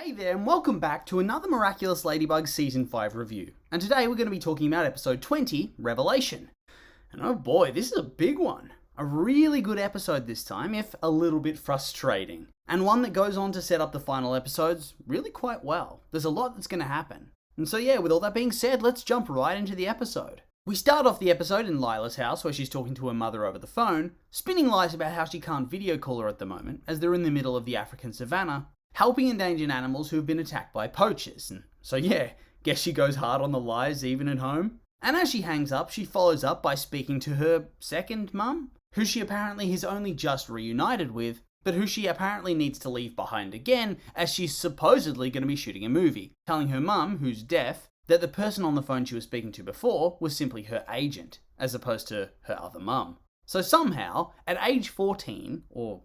Hey there and welcome back to another Miraculous Ladybug Season 5 review. And today we're going to be talking about episode 20, Revelation. And oh boy, this is a big one. A really good episode this time, if a little bit frustrating. And one that goes on to set up the final episodes really quite well. There's a lot that's going to happen. And so yeah, with all that being said, let's jump right into the episode. We start off the episode in Lila's house where she's talking to her mother over the phone, spinning lies about how she can't video call her at the moment as they're in the middle of the African savannah, helping endangered animals who have been attacked by poachers. And so yeah, guess she goes hard on the lies even at home. And as she hangs up, she follows up by speaking to her second mum, who she apparently has only just reunited with, but who she apparently needs to leave behind again as she's supposedly going to be shooting a movie, telling her mum, who's deaf, that the person on the phone she was speaking to before was simply her agent, as opposed to her other mum. So somehow, at age 14, or,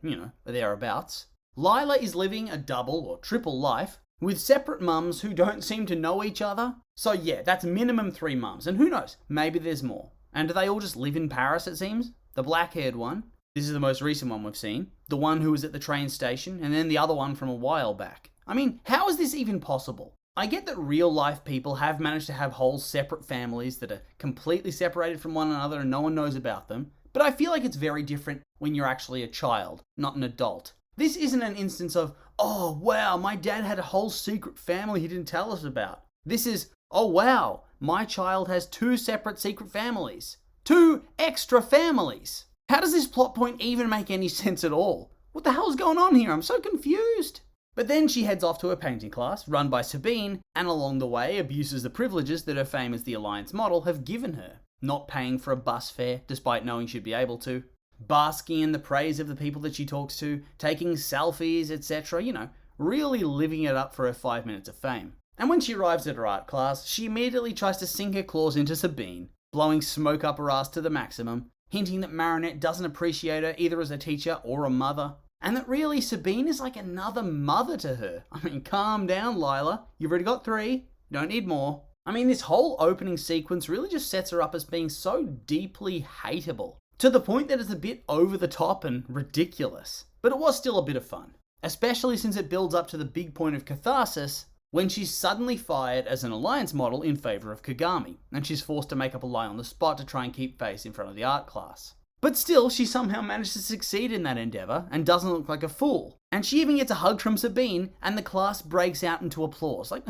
thereabouts, Lila is living a double or triple life with separate mums who don't seem to know each other. So yeah, that's minimum 3 mums, and who knows, maybe there's more. And do they all just live in Paris, it seems? The black-haired one, this is the most recent one we've seen, the one who was at the train station, and then the other one from a while back. I mean, how is this even possible? I get that real-life people have managed to have whole separate families that are completely separated from one another and no one knows about them, but I feel like it's very different when you're actually a child, not an adult. This isn't an instance of, oh wow, my dad had a whole secret family he didn't tell us about. This is, oh wow, my child has 2 separate secret families. 2 extra families. How does this plot point even make any sense at all? What the hell's going on here? I'm so confused. But then she heads off to a painting class, run by Sabine, and along the way abuses the privileges that her fame as the Alliance model have given her. Not paying for a bus fare, despite knowing she'd be able to. Basking in the praise of the people that she talks to, taking selfies, etc. Really living it up for her 5 minutes of fame. And when she arrives at her art class, she immediately tries to sink her claws into Sabine, blowing smoke up her ass to the maximum, hinting that Marinette doesn't appreciate her either as a teacher or a mother. And that really, Sabine is like another mother to her. I mean, calm down, Lila. You've already got 3. Don't need more. I mean, this whole opening sequence really just sets her up as being so deeply hateable. To the point that it's a bit over the top and ridiculous. But it was still a bit of fun. Especially since it builds up to the big point of catharsis when she's suddenly fired as an Alliance model in favour of Kagami. And she's forced to make up a lie on the spot to try and keep face in front of the art class. But still, she somehow managed to succeed in that endeavour and doesn't look like a fool. And she even gets a hug from Sabine and the class breaks out into applause. Like,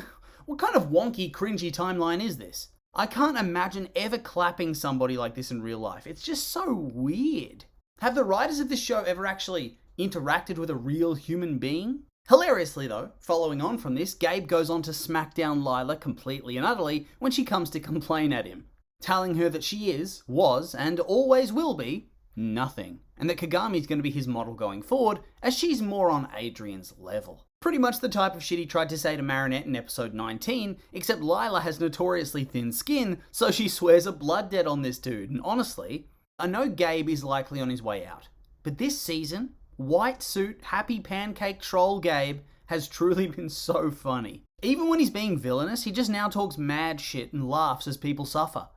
what kind of wonky, cringy timeline is this? I can't imagine ever clapping somebody like this in real life. It's just so weird. Have the writers of this show ever actually interacted with a real human being? Hilariously though, following on from this, Gabe goes on to smack down Lila completely and utterly when she comes to complain at him, telling her that she is, was, and always will be nothing, and that Kagami's going to be his model going forward as she's more on Adrian's level. Pretty much the type of shit he tried to say to Marinette in episode 19, except Lila has notoriously thin skin, so she swears a blood debt on this dude. And honestly, I know Gabe is likely on his way out, but this season, white suit, happy pancake troll Gabe has truly been so funny. Even when he's being villainous, he just now talks mad shit and laughs as people suffer.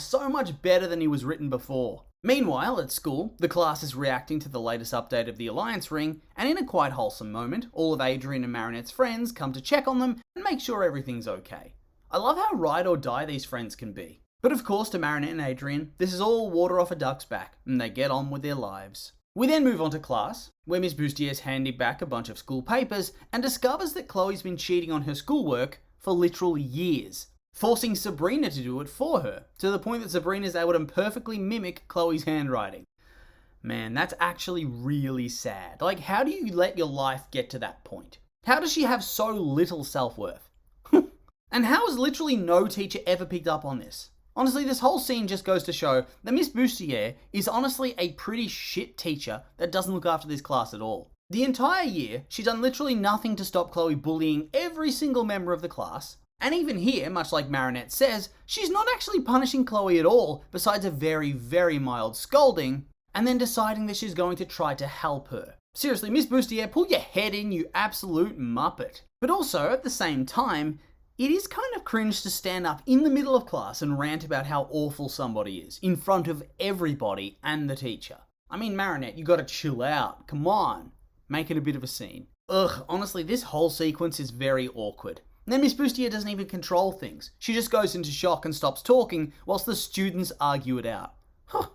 So much better than he was written before. Meanwhile, at school, the class is reacting to the latest update of the Alliance ring, and in a quite wholesome moment, all of Adrian and Marinette's friends come to check on them and make sure everything's okay. I love how ride or die these friends can be. But of course, to Marinette and Adrian, this is all water off a duck's back, and they get on with their lives. We then move on to class, where Miss Boustier's handing back a bunch of school papers and discovers that Chloe's been cheating on her schoolwork for literal years, forcing Sabrina to do it for her, to the point that Sabrina's able to perfectly mimic Chloe's handwriting. Man, that's actually really sad. Like, how do you let your life get to that point? How does she have so little self-worth? And how has literally no teacher ever picked up on this? Honestly, this whole scene just goes to show that Miss Bustier is honestly a pretty shit teacher that doesn't look after this class at all. The entire year, she's done literally nothing to stop Chloe bullying every single member of the class. And even here, much like Marinette says, she's not actually punishing Chloe at all, besides a very, very mild scolding, and then deciding that she's going to try to help her. Seriously, Miss Bustier, pull your head in, you absolute muppet. But also, at the same time, it is kind of cringe to stand up in the middle of class and rant about how awful somebody is, in front of everybody and the teacher. I mean, Marinette, you gotta chill out. Come on. Make it a bit of a scene. Ugh, honestly, this whole sequence is very awkward. Then Miss Bustier doesn't even control things. She just goes into shock and stops talking whilst the students argue it out. Huh,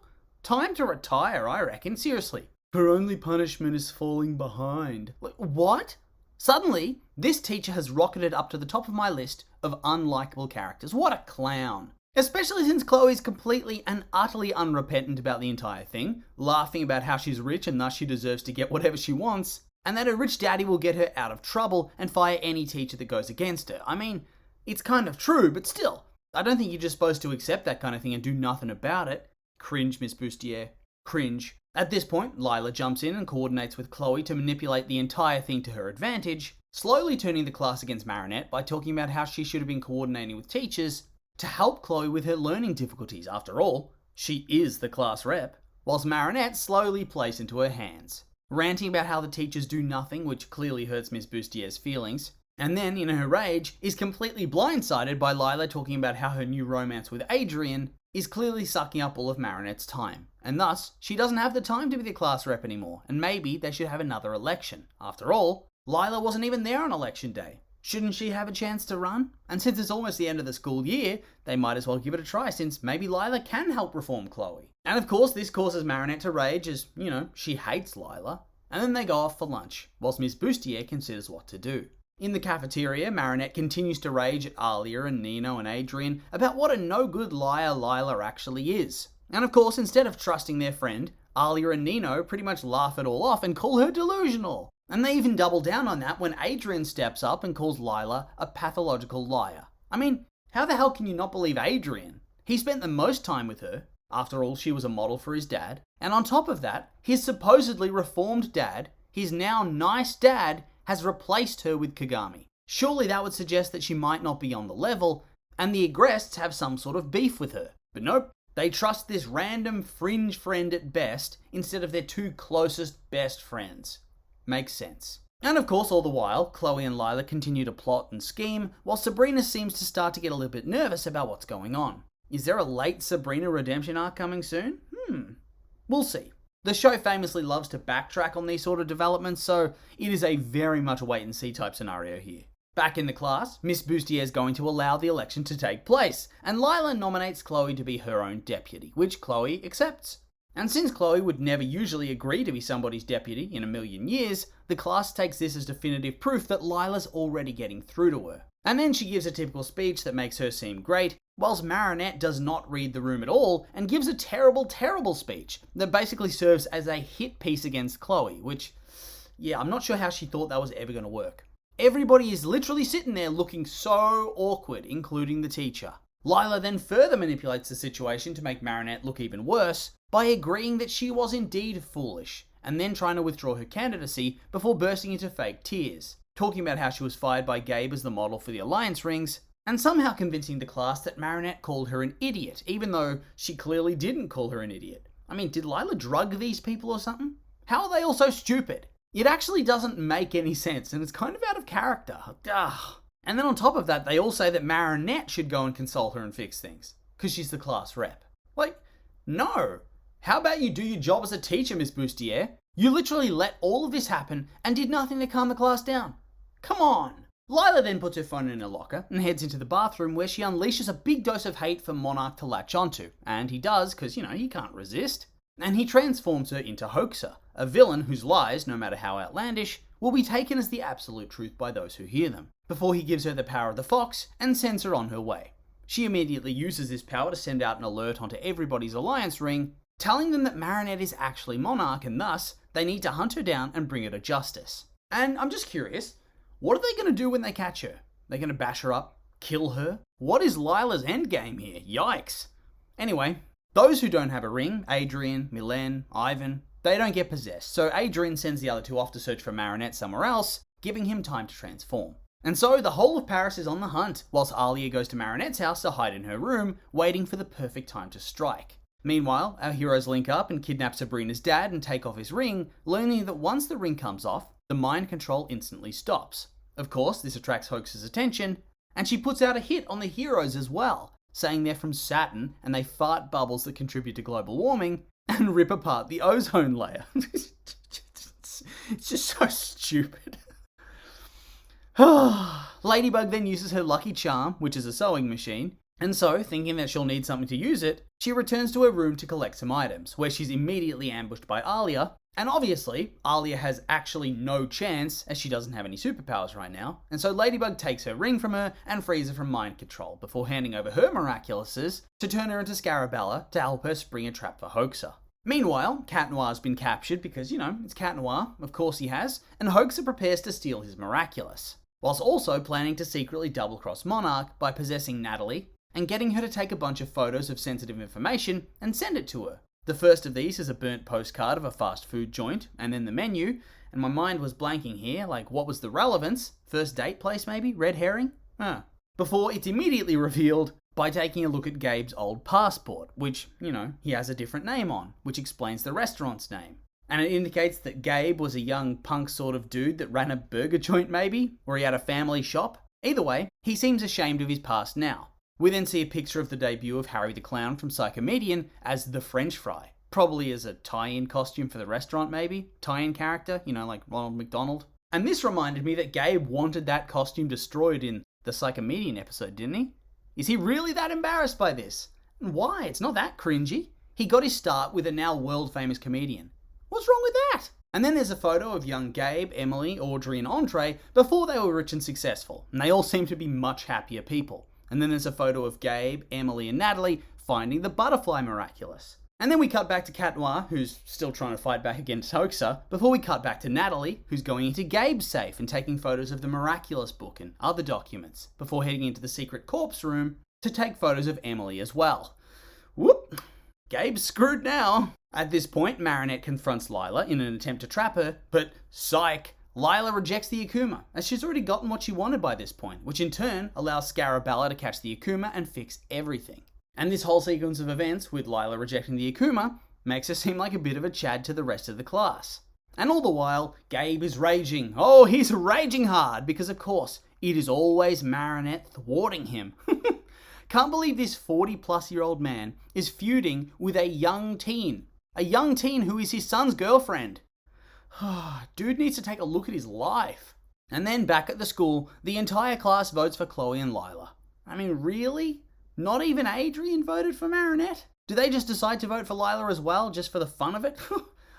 time to retire, I reckon, seriously. Her only punishment is falling behind. What? Suddenly, this teacher has rocketed up to the top of my list of unlikable characters. What a clown. Especially since Chloe's completely and utterly unrepentant about the entire thing, laughing about how she's rich and thus she deserves to get whatever she wants, and that her rich daddy will get her out of trouble and fire any teacher that goes against her. I mean, it's kind of true, but still, I don't think you're just supposed to accept that kind of thing and do nothing about it. Cringe, Miss Bustier. Cringe. At this point, Lila jumps in and coordinates with Chloe to manipulate the entire thing to her advantage, slowly turning the class against Marinette by talking about how she should have been coordinating with teachers to help Chloe with her learning difficulties. After all, she is the class rep, whilst Marinette slowly plays into her hands, ranting about how the teachers do nothing, which clearly hurts Miss Bustier's feelings, and then, in her rage, is completely blindsided by Lila talking about how her new romance with Adrian is clearly sucking up all of Marinette's time, and thus, she doesn't have the time to be the class rep anymore, and maybe they should have another election. After all, Lila wasn't even there on election day. Shouldn't she have a chance to run? And since it's almost the end of the school year, they might as well give it a try, since maybe Lila can help reform Chloe. And of course, this causes Marinette to rage as, she hates Lila. And then they go off for lunch, whilst Miss Bustier considers what to do. In the cafeteria, Marinette continues to rage at Alia and Nino and Adrian about what a no-good liar Lila actually is. And of course, instead of trusting their friend, Alia and Nino pretty much laugh it all off and call her delusional. And they even double down on that when Adrian steps up and calls Lila a pathological liar. I mean, how the hell can you not believe Adrian? He spent the most time with her. After all, she was a model for his dad. And on top of that, his supposedly reformed dad, his now nice dad, has replaced her with Kagami. Surely that would suggest that she might not be on the level, and the Agrests have some sort of beef with her. But nope, they trust this random fringe friend at best instead of their two closest best friends. Makes sense. And of course, all the while, Chloe and Lila continue to plot and scheme, while Sabrina seems to start to get a little bit nervous about what's going on. Is there a late Sabrina redemption arc coming soon? We'll see. The show famously loves to backtrack on these sort of developments, so it is a very much wait and see type scenario here. Back in the class, Miss Bustier is going to allow the election to take place, and Lila nominates Chloe to be her own deputy, which Chloe accepts. And since Chloe would never usually agree to be somebody's deputy in a million years, the class takes this as definitive proof that Lila's already getting through to her. And then she gives a typical speech that makes her seem great, whilst Marinette does not read the room at all and gives a terrible, terrible speech that basically serves as a hit piece against Chloe, which, I'm not sure how she thought that was ever going to work. Everybody is literally sitting there looking so awkward, including the teacher. Lila then further manipulates the situation to make Marinette look even worse by agreeing that she was indeed foolish, and then trying to withdraw her candidacy before bursting into fake tears, talking about how she was fired by Gabe as the model for the Alliance rings, and somehow convincing the class that Marinette called her an idiot, even though she clearly didn't call her an idiot. I mean, did Lila drug these people or something? How are they all so stupid? It actually doesn't make any sense, and it's kind of out of character. Ugh. And then on top of that, they all say that Marinette should go and console her and fix things, because she's the class rep. No. How about you do your job as a teacher, Miss Bustier? You literally let all of this happen and did nothing to calm the class down. Come on. Lila then puts her phone in her locker and heads into the bathroom where she unleashes a big dose of hate for Monarch to latch onto. And he does, because, he can't resist. And he transforms her into Hoaxer, a villain whose lies, no matter how outlandish, will be taken as the absolute truth by those who hear them, before he gives her the power of the fox and sends her on her way. She immediately uses this power to send out an alert onto everybody's Alliance ring, telling them that Marinette is actually Monarch and thus they need to hunt her down and bring her to justice. And I'm just curious, what are they going to do when they catch her? They're going to bash her up? Kill her? What is Lila's endgame here? Yikes. Anyway, those who don't have a ring, Adrian, Mylène, Ivan, they don't get possessed, so Adrian sends the other two off to search for Marinette somewhere else, giving him time to transform. And so the whole of Paris is on the hunt, whilst Alia goes to Marinette's house to hide in her room, waiting for the perfect time to strike. Meanwhile, our heroes link up and kidnap Sabrina's dad and take off his ring, learning that once the ring comes off, the mind control instantly stops. Of course, this attracts Hoax's attention, and she puts out a hit on the heroes as well, saying they're from Saturn and they fart bubbles that contribute to global warming and rip apart the ozone layer. It's just so stupid. Ladybug then uses her lucky charm, which is a sewing machine, and so, thinking that she'll need something to use it, she returns to her room to collect some items, where she's immediately ambushed by Alia, and obviously, Alia has actually no chance, as she doesn't have any superpowers right now, and so Ladybug takes her ring from her and frees her from mind control, before handing over her Miraculouses to turn her into Scarabella to help her spring a trap for Hoaxer. Meanwhile, Cat Noir's been captured because, it's Cat Noir, of course he has, and Hoaxer prepares to steal his Miraculous, whilst also planning to secretly double-cross Monarch by possessing Natalie and getting her to take a bunch of photos of sensitive information and send it to her. The first of these is a burnt postcard of a fast food joint, and then the menu, and my mind was blanking here, like what was the relevance? First date place maybe? Red herring? Before it's immediately revealed by taking a look at Gabe's old passport, which, he has a different name on, which explains the restaurant's name. And it indicates that Gabe was a young punk sort of dude that ran a burger joint maybe, or he had a family shop. Either way, he seems ashamed of his past now. We then see a picture of the debut of Harry the Clown from Psychomedian as the French Fry. Probably as a tie-in costume for the restaurant maybe? Tie-in character, like Ronald McDonald. And this reminded me that Gabe wanted that costume destroyed in the Psychomedian episode, didn't he? Is he really that embarrassed by this? And why? It's not that cringy. He got his start with a now world-famous comedian. What's wrong with that? And then there's a photo of young Gabe, Emily, Audrey and Andre before they were rich and successful. And they all seem to be much happier people. And then there's a photo of Gabe, Emily and Natalie finding the butterfly Miraculous. And then we cut back to Cat Noir, who's still trying to fight back against Hoaxer, before we cut back to Natalie, who's going into Gabe's safe and taking photos of the Miraculous book and other documents, before heading into the secret corpse room to take photos of Emily as well. Whoop! Gabe's screwed now. At this point, Marinette confronts Lila in an attempt to trap her, but psych! Lila rejects the Akuma, as she's already gotten what she wanted by this point, which in turn allows Scarabella to catch the Akuma and fix everything. And this whole sequence of events, with Lila rejecting the Akuma, makes her seem like a bit of a Chad to the rest of the class. And all the while, Gabe is raging. Oh, he's raging hard, because of course, it is always Marinette thwarting him. Can't believe this 40-plus-year-old man is feuding with a young teen who is his son's girlfriend. Dude needs to take a look at his life. And then back at the school, the entire class votes for Chloe and Lila. I mean, really? Not even Adrian voted for Marinette? Do they just decide to vote for Lila as well, just for the fun of it?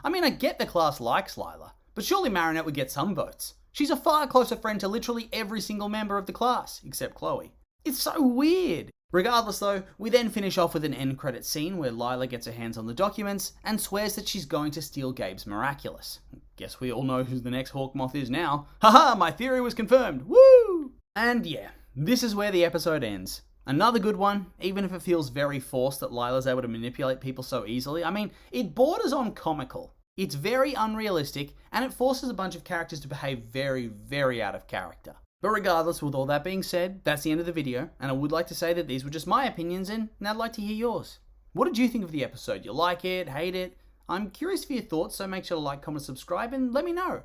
I mean, I get the class likes Lila, but surely Marinette would get some votes. She's a far closer friend to literally every single member of the class, except Chloe. It's so weird. Regardless though, we then finish off with an end credit scene where Lila gets her hands on the documents and swears that she's going to steal Gabe's Miraculous. Guess we all know who the next Hawkmoth is now. Haha, my theory was confirmed. Woo! And yeah, this is where the episode ends. Another good one, even if it feels very forced that Lila's able to manipulate people so easily. I mean, it borders on comical. It's very unrealistic, and it forces a bunch of characters to behave very, very out of character. But regardless, with all that being said, that's the end of the video, and I would like to say that these were just my opinions, and I'd like to hear yours. What did you think of the episode? You like it? Hate it? I'm curious for your thoughts, so make sure to like, comment, subscribe, and let me know.